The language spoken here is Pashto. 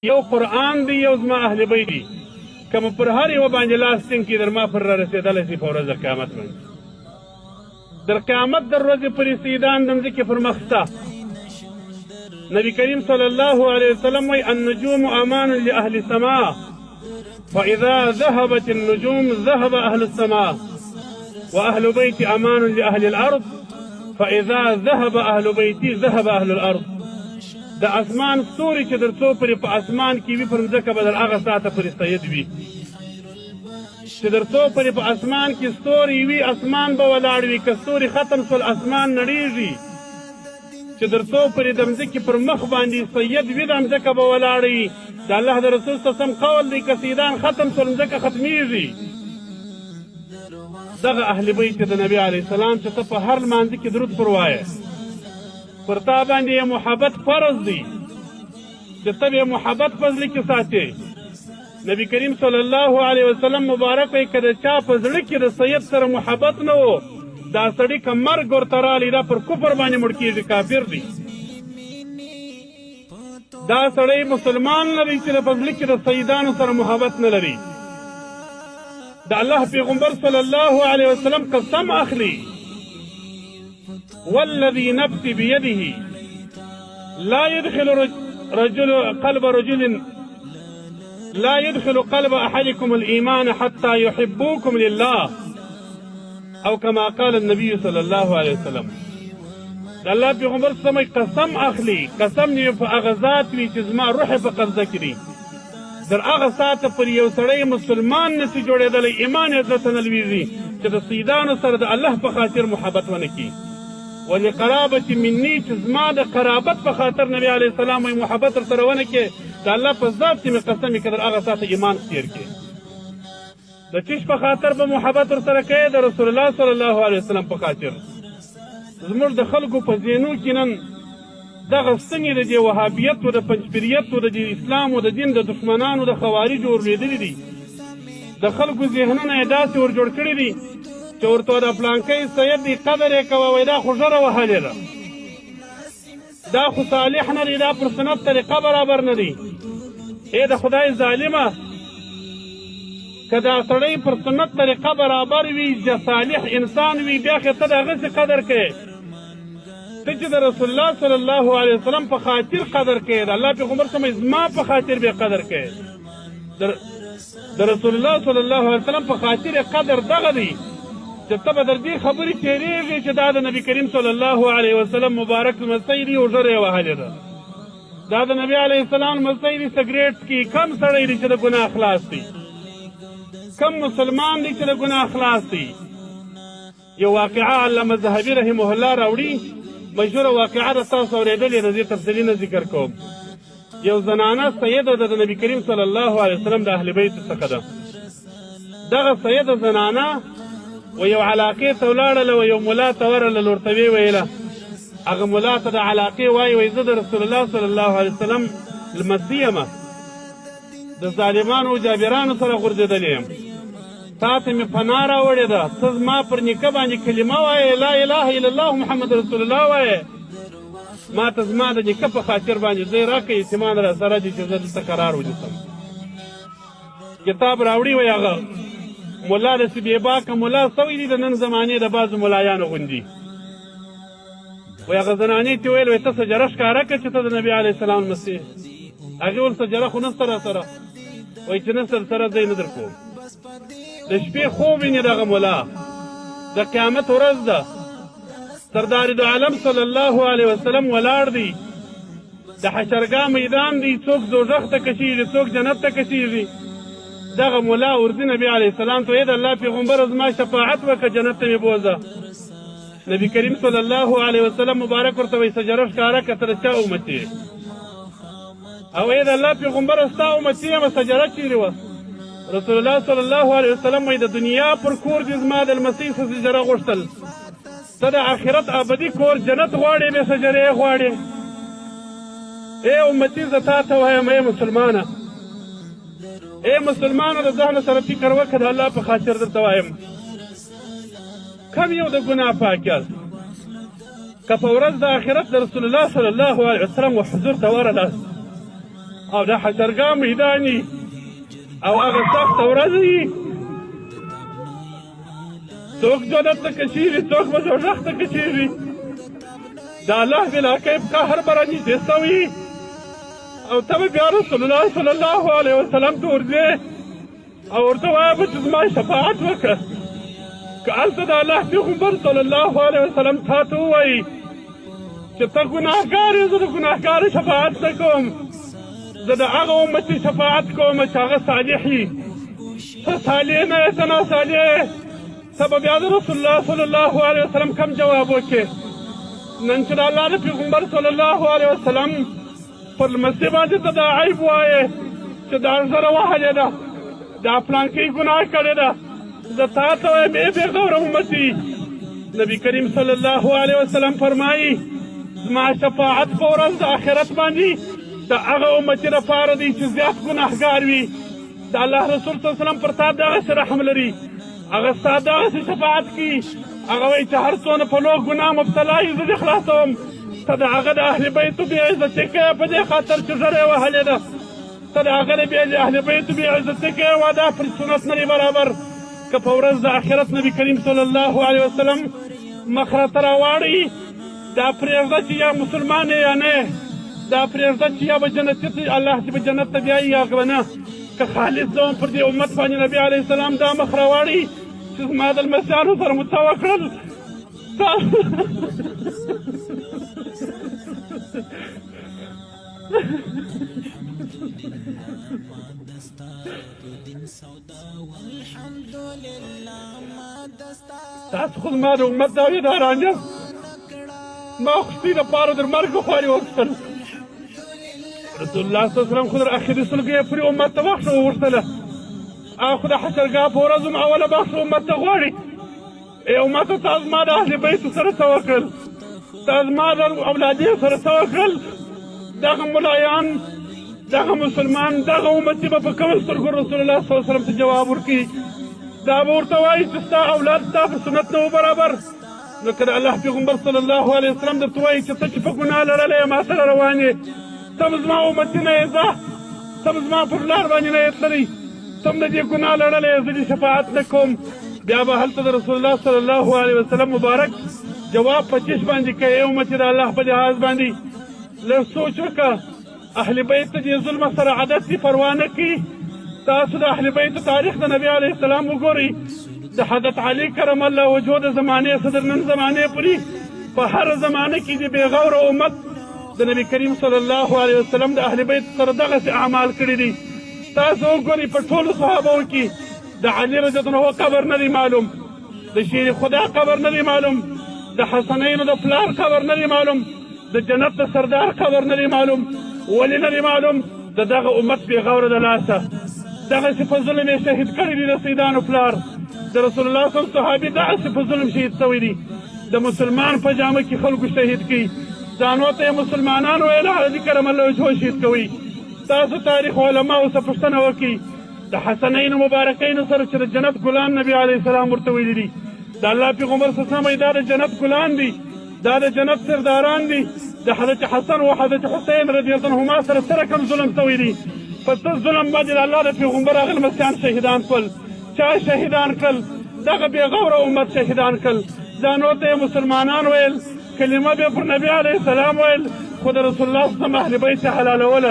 یو قرآن دی یو زما اهل بیت دی که مو پر هر یوه باندې لاس ټینګ کړي در ما پر را رسېدلی شي په ورځ د قیامت باندې در قیامت در ورځې پورې سیدان د مځکې پر مخ شته. نبی کریم صلی الله علیه وسلم وایي النجوم امان لاهل السماء فاذا ذهبت النجوم ذهب اهل السماء واهل بيت امان لاهل الارض فاذا ذهب اهل بيتي ذهب اهل الارض. د اسمان ستوري چې در څو پرې په اسمان کې وي پر مځکه به در هغه ساعته پورې سید وي چې در څو پرې په اسمان کې ستوري وي اسمان به ولاړ وي که ستوري ختم شول اسمان نړېږي چې در څو پرې د مځکې پر مخ باندې سید وي دا مځکه به ولاړ وي. د الله د رسول صلی الله علیه وسلم قول دی که سیدان ختم شول مځکه ختمیږي. دغه اهل بیت د نبي علیه السلام چې ته په هر لمانځه کې درود پر وایه پر تا باندې محبت فرض دی چې ته به محبت په زړه کې ساتې. نبی کریم صلی الله علیه وسلم مبارک وایي که د چا په زړه کې د سید سره محبت نه و دا سړي که مرګ ورته رالی دا پر کفر باندې مړ کېږي کافر دی. دا سړی مسلمان نه دی چې په زړه کې د سیدانو سره محبت نه لري. د الله پیغمبر صلی الله علیه وسلم قسم اخلي والذي نفسي بيده لا يدخل قلب أحدكم الإيمان حتى يحبوكم لله أو كما قال النبي صلى الله عليه وسلم. الله پیغمبر سمي قسم اخلي قسم نیو په هغه ذات وي چې زما روح په قبضه کړي در هغه ساعته پر یو سړی مسلمان نسي جوړېدلی ایمان یې زړه ته نه لویږي چې د سیدانو سره د الله په خاطر محبت ونه کړي. ولقرابة مني چې زما د قرابت په خاطر نبی علیه السلام وایي محبت ورسره ونه کړې د الله په ذات چې مې قسم یې که در هغه ساعته ایمان تېر کړې. د چیش په خاطر به محبت ورسره کوې د رسول الله صلی الله علیه وسلم په خاطر. زموږ د خلکو په ذهنو کې نن دغه ستنې د دې وهابیت و د پنجپریت و د اسلام و د دین د دښمنانو د خوارجو ورلوېدلي دي. د خلکو ذهنونه یې داسې ور جوړ کړي دي چې ورته د پلانکۍ سید دی قدر یې کوه وایي دا خو ژره وهلې ده دا خو صالح نه دی دا پر سنت طریقه برابر نه دی. ای د خدای ظالمه که دا سړی پر سنت طریقه برابر وي صالح انسان وي بیا خو ته د هغسې قدر کوې ته چې د رسول الله صلی الله علیه وسلم په خاطر قدر کوې د الله پیغمبر سمې زما په خاطر بې قدر کوې د رسول الله صلی الله علیه وسلم په خاطر قدر دغه دی چې ته به در دې خبرې تېرېږي چې دا د نبي کریم صلی الله علیه وسلم مبارک لمسی دی او ژره یې وهلې ده. دا د نبي علیه السلام لمسی دی سګرېټ څکي کم سړی دی چې د ګناه خلاص دی کم مسلمان دی چې د ګناه خلاص دی. یو واقعه علامه ذهبي رحمه الله راوړي مشهوره واقعه ده تاسو اورېدلې ده زه تفصیلي نه ذکر کوم. یو زنانه سیده ده د نبي کریم صلی الله علیه وسلم د اهل بیت څخه ده. دغه سیده زنانه و یو علاقې ته ولاړله و یو ملا ته ورغله ورته ویې ویله هغه ملا ته د علاقې وایي زه د رسول الله صلی الله علیه وسلم لمسی یمه د ظالمانو او جابرانو سره غورځېدلی یم تا ته مې پناه راوړې ده ته زما پر نیکه باندې کلمه وایې لا اله الا الله محمد رسول الله وایې ما ته زما د نیکه په خاطر باندې ځای راکړه اعتماد را سره دي چې زه دلته قرار ونیسم. کتاب راوړي وایي هغه ملا داسې بېباکه ملا سوی دي د نن زمانې د بعضو ملایانو غوندي وایي هغه زنانې ته ویل وایي ته سجره ښکاره کړه چې ته د نبي علیه السلام لمسې هغې ویل سجره خو نسته راسره وایي چې نسته سره ځای نه در کوم. د شپې خوب ویني دغه ملا د قیامت ورځ ده سردار دو عالم صلی الله علیه وسلم ولاړ دی د حشرګاه میدان دی څوک دوزخ ته کشیږي څوک جنت ته کشیږي. دغه ملا ورځي نبي علیه السلام ته وایي د الله پیغمبره زما شفاعت وکړه جنت ته مې بوځه. نبي کریم صلی الله علیه وسلم مبارک ورته وایي سجره ښکاره کړه ته د چا امت یې او وایي د الله پیغمبره ستا امت یم سجره چیرې وه. رسول الله صلی الله علیه وسلم وایي د دنیا پر کور دې زما د لمسۍ څه سجره غوښتل ته د آخرت ابدي کور جنت غواړې بې سجرې یې غواړې. ای امتي زه تا ته وایم ای مسلمانه ای مسلمانو د ځان سره فکر وکړه د الله په خاطر درته وایم کم یو د ګناه پاک یاست که په ورځ د آخرت د رسول الله صلی الله علیه وسلم و حضور ته ورغلاست او د حشرګاه میدان او هغه سخته ورځ وي څوک جنت ته کشیږي څوک به دوزخ ته کشیږي د الله بلاکیب قهر به رانږدې سوي او ته به بیا رسول الله صلی الله علیه وسلم ته ورځې او ورته وایه به چې زما شفاعت وکړه که هلته د الله پیغمبر صلی الله علیه وسلم تا ته ووایي چې ته ګناهګار یې زه د ګناهګارو شفاعت نه کوم زه د هغه امتي شفاعت کوم چې هغه صالح وي ته صالح نه یې ته ناصالح یې ته به بیا د رسول الله صلی الله علیه وسلم کم جواب وکړې نن چې د الله د پیغمبر صلی الله علیه وسلم پر لمسې باندې ته دا عیب وایې چې دا زره وهلې ده دا فلانکۍ ګناه کړې ده زه تا ته وایم ای بېغوره امتي نبي کریم صلی الله علیه وسلم فرمایي زما شفاعت په ورځ د آخرت باندې د هغه امتي لپاره دی چې زیات ګناهګار وي د الله رسول صلی الله علیه وسلم پر تا دغسې رحم لري هغه ستا دغسې شفاعت کوي هغه وایي چې هر څونه په لوږ ګناه مبتلا یي زه دې خلاصوم ته د هغه د اهل بیتو بې عزتي کوې په دې خاطر چې ږیره یې وهلې ده ته د هغه د اهل بیتو بې عزتي کوې واده پر سنت نه برابر که په ورځ د آخرت نبي کریم صلی الله علیه وسلم مخ راته راواړي دا پرېږده چې یا مسلمان یا نه دا پرېږده چې یا به جنتي الله چې به جنت ته بیایي یا به نه که خالص زه پر دې امت باندې نبي علیه السلام دا مخ راواړي چې زما د لمسیانو سره مو څه وکړل تاسو خو زما د امت داویداران یاست ما خو سپي لپاره در مرګ خواري وکړل رسول الله صلی الله علیه وسلم خو در اخري سلګۍ یې پورې امت ته بخښه وغوښتله هغه خو د حشرګاه په ورځ هم اوله بخښه امت ته غواړي ای امته تا زما د اهل بیتو سره څه وکړل تا زما د اولادیو سره څه وکړل دغه ملایان دغه مسلمان دغه امتي به په کومو سترګو رسول الله صلی الله علیه وسلم ته جواب ورکړي دا به ورته وایي چې ستا اولاد ستا په سنت نه و برابر نو که د الله پیغمبر صلی الله علیه وسلم درته وایي چې ته چې په ګناه لړلی یې ما سره روان یې ته هم زما امتي نه یې ځه ته هم زما پر لار باندې نه یې تللی ته هم د دې ګناه لړلی یې زه دې شفاعت نه کوم بیا به هلته د رسول الله صلی الله علیه وسلم مبارک جواب په چش باندې کوي ای امتي د الله په لحاظ باندې لږ سوچ وکړه اهل بیت ته دې ظلمه سره عادت دي پروا نه کړي تاسو د اهل بیت تاریخ د نبي علیه السلام وګورئ د حضرت علي کرم الله وجهه د زمانې صدر نن زمانې پورې په هر زمانه کې د بېغوره امت د نبي کریم صلی الله علیه وسلم د اهل بیت سره دغسې اعمال کړي دي تاسو وګورئ په ټولو صحابو کې د علي رضی الله عنه قبر نه دی معلوم د شیر خدا قبر نه دی معلوم د حسنینو د پلار قبر نه دی معلوم د جنت د سردار قبر نه دی معلوم ولې نه دی معلوم د دغه امت بېغوره د لاسه دغسې په ظلم یې شهید کړي دي د سیدانو پلار د رسول الله صلی الله علیه وسلم صحابي دغسې په ظلم شهید شوي دي د مسلمان په جامه کې خلکو شهید کړي ځانو ته یې مسلمانان ویل علي کرم الله وجهه شهید کوي تاسو تاریخ علماو څه پوښتنه وکړئ د حسنینو مبارکینو سره چې د جنت ګلان نبي علیه السلام ورته ویلي دي د الله پیغمبر صلی الله علیه وسلم دا د جنت ګلان دي دا د جنت سرداران دي د حضرت حسن و حضرت حسین رضی الله عنهما سره څه رقم ظلم شوی دي په څه ظلم باندې د الله د پیغمبر هغه لمسیان شهیدان کړل چا شهیدان کړل دغه بېغوره امت شهیدان کړل ځانو ته یې مسلمانان ویل کلمه به پر نبي علیه السلام ویل خو د رسول الله صلی الله علیه وسلم اهل بیت یې حلالوله